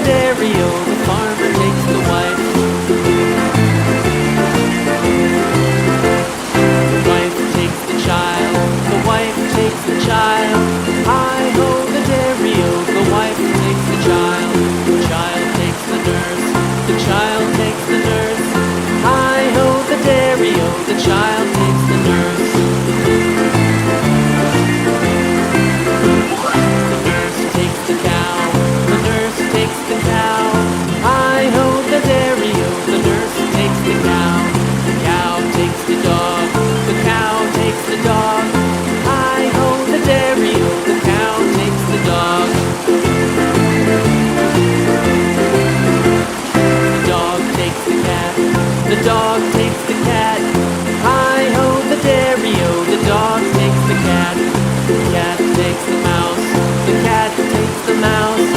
dairy-o, the farmer takes the wife. The wife takes the child, the wife takes the child. Hi-ho, the dairy-o, the wife takes the child. The child takes the nurse, the child takes the nurse. Hi-ho, the dairy-o, the child takes the nurse. The nurse takes the cow, the nurse takes the cow. Hi-ho, the dairy-o, the nurse takes the cow. The cow takes the dog, the cow takes the dog. Hi-ho, the dairy-o, the cow takes the dog. The dog takes the cat, the dog takes the cat. Hi-ho, the dairy-o, the dog takes the cat. The cat takes the mouse, the cat takes the mouse.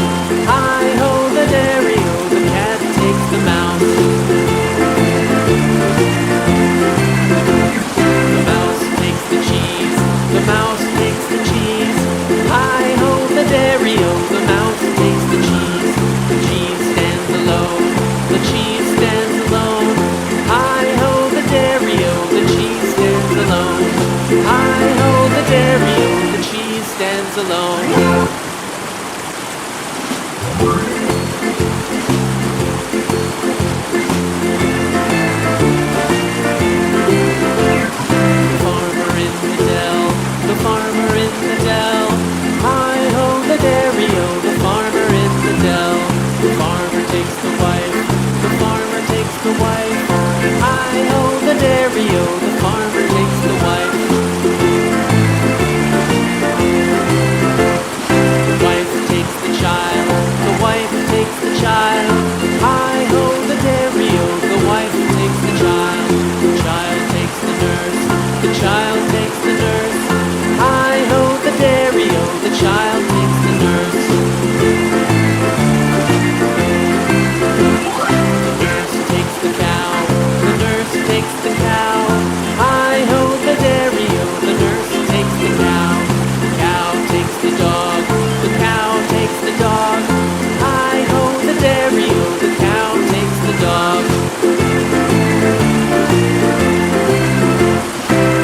Hi-ho, the dairy-o, the cat takes the mouse. The mouse takes the cheese, the mouse takes the cheese. Hi-ho, the dairy-o, the mouse takes the cheese. The cheese stands alone, the cheese stands alone. Hi-ho, the dairy-o, the cheese stands alone. Hi-ho, the dairy-o, the cheese stands alone. The farmer in the dell, the farmer in the dell. Hi-ho, the dairy-o, the farmer in the dell. The farmer takes the wife, the farmer takes the wife. Hi-ho, the dairy-o, the farmer takes the wife. The wife takes the child, the wife takes the child. Hi-ho, the dairy-o, the wife takes the child. The child takes the nurse, the child takes the nurse. Hi-ho, the dairy-o, the child takes the nurse. The nurse takes the cow, the nurse takes the cow. Hi-ho, the dairy-o, the nurse takes the cow. The cow takes the dog, the cow takes the dog. Hi-ho, the dairy-o, the cow takes the dog.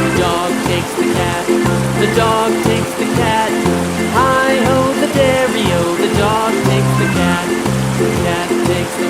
The dog takes the cat, the dog takes the cat. Hi-ho, the dairy-o, the dog takes the cat. The cat takes the